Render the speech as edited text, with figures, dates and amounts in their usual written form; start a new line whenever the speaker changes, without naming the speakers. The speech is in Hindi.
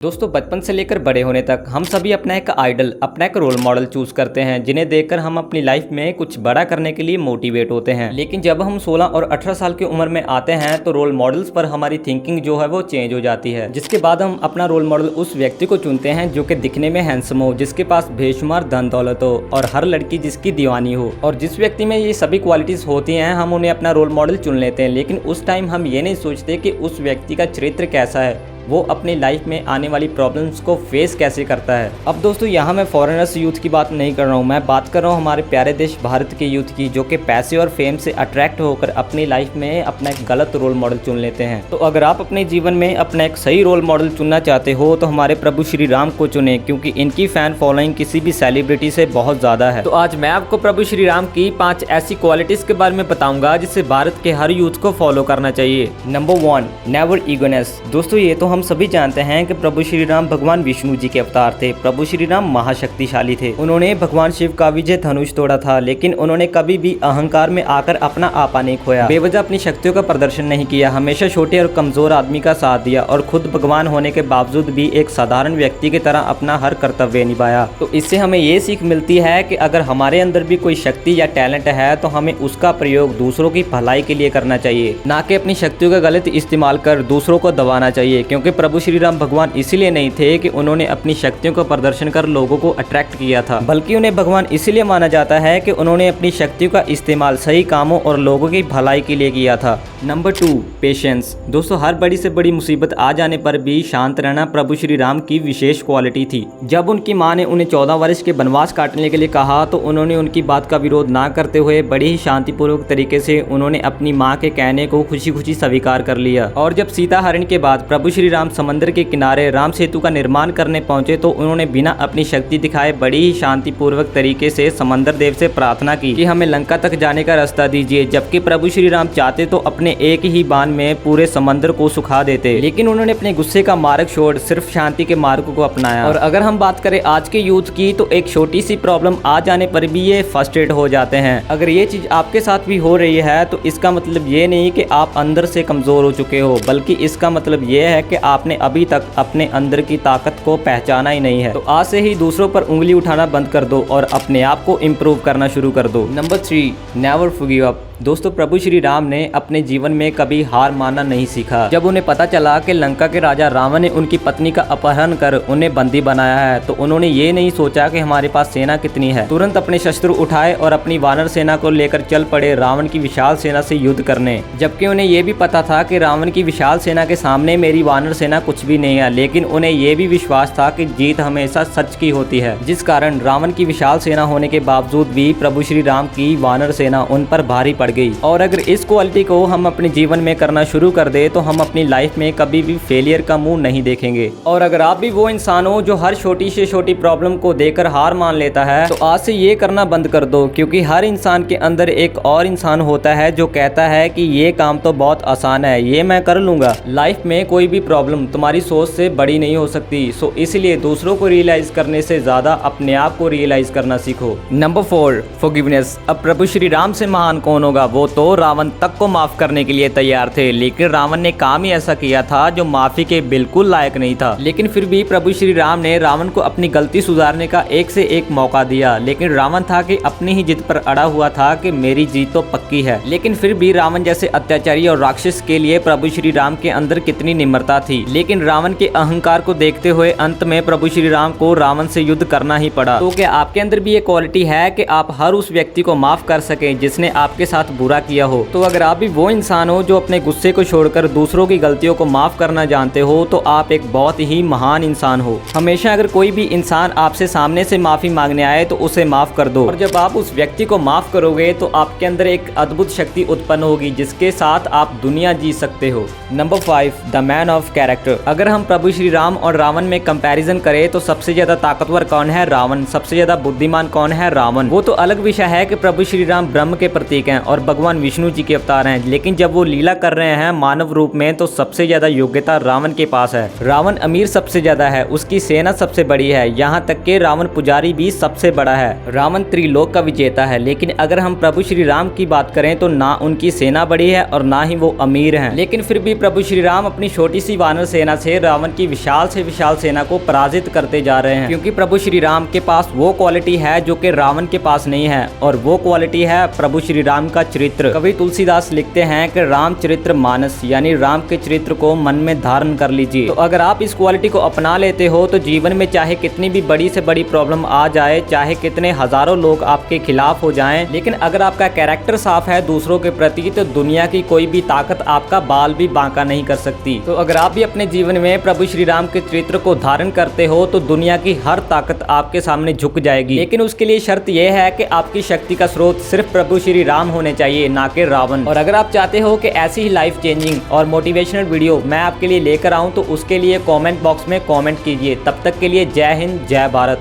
दोस्तों बचपन से लेकर बड़े होने तक हम सभी अपना एक आइडल, अपना एक रोल मॉडल चूज करते हैं जिन्हें देखकर हम अपनी लाइफ में कुछ बड़ा करने के लिए मोटिवेट होते हैं। लेकिन जब हम 16 और 18 साल की उम्र में आते हैं तो रोल मॉडल्स पर हमारी थिंकिंग जो है वो चेंज हो जाती है, जिसके बाद हम अपना रोल मॉडल उस व्यक्ति को चुनते हैं जो कि दिखने में हैंडसम हो, जिसके पास बेशुमार धन दौलत हो और हर लड़की जिसकी दीवानी हो। और जिस व्यक्ति में ये सभी क्वालिटीज होती हैं हम उन्हें अपना रोल मॉडल चुन लेते हैं। लेकिन उस टाइम हम ये नहीं सोचते कि उस व्यक्ति का चरित्र कैसा है, वो अपनी लाइफ में आने वाली प्रॉब्लम्स को फेस कैसे करता है। अब दोस्तों यहाँ मैं फॉरेनर्स यूथ की बात नहीं कर रहा हूँ, मैं बात कर रहा हूँ हमारे प्यारे देश भारत के यूथ की, जो कि पैसे और फेम से अट्रैक्ट होकर अपनी लाइफ में अपना एक गलत रोल मॉडल चुन लेते हैं। तो अगर आप अपने जीवन में अपना एक सही रोल मॉडल चुनना चाहते हो तो हमारे प्रभु श्री राम को चुने, क्योंकि इनकी फैन फॉलोइंग किसी भी सेलिब्रिटी से बहुत ज्यादा है। तो आज मैं आपको प्रभु श्री राम की 5 ऐसी क्वालिटीज के बारे में बताऊंगा जिसे भारत के हर यूथ को फॉलो करना चाहिए। Number 1, never egoness. दोस्तों ये तो हम सभी जानते हैं कि प्रभु श्री राम भगवान विष्णु जी के अवतार थे। प्रभु श्री राम महाशक्तिशाली थे। उन्होंने भगवान शिव का विजय धनुष तोड़ा था, लेकिन उन्होंने कभी भी अहंकार में आकर अपना आपा नहीं खोया, बेवजह अपनी शक्तियों का प्रदर्शन नहीं किया, हमेशा छोटे और कमजोर आदमी का साथ दिया और खुद भगवान होने के बावजूद भी एक साधारण व्यक्ति की तरह अपना हर कर्तव्य निभाया। तो इससे हमें ये सीख मिलती है कि अगर हमारे अंदर भी कोई शक्ति या टैलेंट है तो हमें उसका प्रयोग दूसरों की भलाई के लिए करना चाहिए, ना कि अपनी शक्तियों का गलत इस्तेमाल कर दूसरों को दबाना चाहिए। क्योंकि प्रभु श्री राम भगवान इसीलिए नहीं थे कि उन्होंने अपनी शक्तियों का प्रदर्शन कर लोगों को अट्रैक्ट किया था, बल्कि उन्हें भगवान इसीलिए माना जाता है कि उन्होंने अपनी शक्तियों का इस्तेमाल सही कामों और लोगों की भलाई के लिए किया था। Number 2, patience. दोस्तों हर बड़ी से बड़ी मुसीबत आ जाने पर भी शांत रहना प्रभु श्री राम की विशेष क्वालिटी थी। जब उनकी माँ ने उन्हें 14 वर्ष के वनवास काटने के लिए कहा तो उन्होंने उनकी बात का विरोध ना करते हुए बड़ी ही शांतिपूर्वक तरीके से उन्होंने अपनी माँ के कहने को खुशी खुशी स्वीकार कर लिया। और जब सीता हरण के बाद प्रभु श्री राम समंदर के किनारे राम सेतु का निर्माण करने पहुंचे तो उन्होंने बिना अपनी शक्ति दिखाए बड़ी ही शांतिपूर्वक तरीके से समंदर देव से प्रार्थना की कि हमें लंका तक जाने का रास्ता दीजिए, जबकि प्रभु श्री राम चाहते तो अपने एक ही बाण में पूरे समंदर को सुखा देते, लेकिन उन्होंने अपने गुस्से का मार्ग छोड़ सिर्फ शांति के मार्ग को अपनाया। और अगर हम बात करें आज के यूथ की तो एक छोटी सी प्रॉब्लम आ जाने पर भी ये फ्रस्ट्रेट हो जाते हैं। अगर ये चीज आपके साथ भी हो रही है तो इसका मतलब ये नहीं कि आप अंदर से कमजोर हो चुके हो, बल्कि इसका मतलब ये है कि आपने अभी तक अपने अंदर की ताकत को पहचाना ही नहीं है। तो आज से ही दूसरों पर उंगली उठाना बंद कर दो और अपने आप को इम्प्रूव करना शुरू कर दो। Number 3, never forgive up. दोस्तों प्रभु श्री राम ने अपने जीवन में कभी हार मानना नहीं सीखा। जब उन्हें पता चला कि लंका के राजा रावण ने उनकी पत्नी का अपहरण कर उन्हें बंदी बनाया है तो उन्होंने ये नहीं सोचा कि हमारे पास सेना कितनी है, तुरंत अपने शस्त्र उठाए और अपनी वानर सेना को लेकर चल पड़े रावण की विशाल सेना से युद्ध करने। जबकि उन्हें ये भी पता था कि रावण की विशाल सेना के सामने मेरी वानर सेना कुछ भी नहीं है, लेकिन उन्हें ये भी विश्वास था कि जीत हमेशा सच की होती है, जिस कारण रावण की विशाल सेना होने के बावजूद भी प्रभु श्री राम की वानर सेना उन पर भारी पड़ गई। और अगर इस क्वालिटी को हम अपने जीवन में करना शुरू कर दे तो हम अपनी लाइफ में कभी भी फेलियर का मुंह नहीं देखेंगे। और अगर आप भी वो इंसान हो जो हर छोटी से छोटी प्रॉब्लम को देखकर हार मान लेता है तो आज से ये करना बंद कर दो, क्योंकि हर इंसान के अंदर एक और इंसान होता है जो कहता है कि ये काम तो बहुत आसान है, ये मैं कर लूंगा। लाइफ में कोई भी प्रॉब्लम तुम्हारी सोच से बड़ी नहीं हो सकती, सो इसलिए दूसरों को रियलाइज करने से ज्यादा अपने आप को रियलाइज करना सीखो। Number 4, forgiveness. अब प्रभु श्री राम से महान कौन होगा? वो तो रावण तक को माफ करने के लिए तैयार थे, लेकिन रावण ने काम ही ऐसा किया था जो माफी के बिल्कुल लायक नहीं था। लेकिन फिर भी प्रभु श्री राम ने रावण को अपनी गलती सुधारने का एक से एक मौका दिया, लेकिन रावण था कि अपनी ही जिद पर अड़ा हुआ था कि मेरी जीत तो पक्की है। लेकिन फिर भी रावण जैसे अत्याचारी और राक्षस के लिए प्रभु श्री राम के अंदर कितनी निम्रता थी, लेकिन रावण के अहंकार को देखते हुए अंत में प्रभु श्री राम को रावण से युद्ध करना ही पड़ा। तो क्या आपके अंदर भी ये क्वालिटी है कि आप हर उस व्यक्ति को माफ कर सके जिसने आपके साथ बुरा किया हो? तो अगर आप भी वो इंसान हो जो अपने गुस्से को छोड़कर दूसरों की गलतियों को माफ करना जानते हो तो आप एक बहुत ही महान इंसान हो। हमेशा अगर कोई भी इंसान आपसे सामने से माफी मांगने आए तो उसे माफ कर दो, और जब आप उस व्यक्ति को माफ करोगे तो आपके अंदर एक अद्भुत शक्ति उत्पन्न होगी जिसके साथ आप दुनिया जीत सकते हो। Number 5, the man of character. अगर हम प्रभु श्री राम और रावण में कंपैरिजन करें तो सबसे ज्यादा ताकतवर कौन है? रावण। सबसे ज्यादा बुद्धिमान कौन है? रावण। वो तो अलग विषय है कि प्रभु श्री राम ब्रह्म के प्रतीक हैं और और भगवान विष्णु जी के अवतार हैं, लेकिन जब वो लीला कर रहे हैं मानव रूप में तो सबसे ज्यादा योग्यता रावण के पास है। रावण अमीर सबसे ज्यादा है, उसकी सेना सबसे बड़ी है, यहाँ तक के रावण पुजारी भी सबसे बड़ा है। रावण त्रिलोक का विजेता है, लेकिन अगर हम प्रभु श्री राम की बात करें तो ना उनकी सेना बड़ी है और ना ही वो अमीर हैं, लेकिन फिर भी प्रभु श्री राम अपनी छोटी सी वानर सेना से रावण की विशाल से विशाल सेना को पराजित करते जा रहे हैं, क्योंकि प्रभु श्री राम के पास वो क्वालिटी है जो कि रावण के पास नहीं है, और वो क्वालिटी है प्रभु श्री राम का चरित्र। कवि तुलसीदास लिखते हैं कि राम चरित्र मानस, यानी राम के चरित्र को मन में धारण कर लीजिए। तो अगर आप इस क्वालिटी को अपना लेते हो तो जीवन में चाहे कितनी भी बड़ी से बड़ी प्रॉब्लम आ जाए, चाहे कितने हजारों लोग आपके खिलाफ हो जाएं, लेकिन अगर आपका कैरेक्टर साफ है दूसरों के प्रति तो दुनिया की कोई भी ताकत आपका बाल भी बांका नहीं कर सकती। तो अगर आप भी अपने जीवन में प्रभु श्री राम के चरित्र को धारण करते हो तो दुनिया की हर ताकत आपके सामने झुक जाएगी, लेकिन उसके लिए शर्त यह है कि आपकी शक्ति का स्रोत सिर्फ प्रभु श्री राम होने चाहिए, ना कि रावण। और अगर आप चाहते हो कि ऐसी ही लाइफ चेंजिंग और मोटिवेशनल वीडियो मैं आपके लिए लेकर आऊं तो उसके लिए कमेंट बॉक्स में कमेंट कीजिए। तब तक के लिए जय हिंद, जय भारत।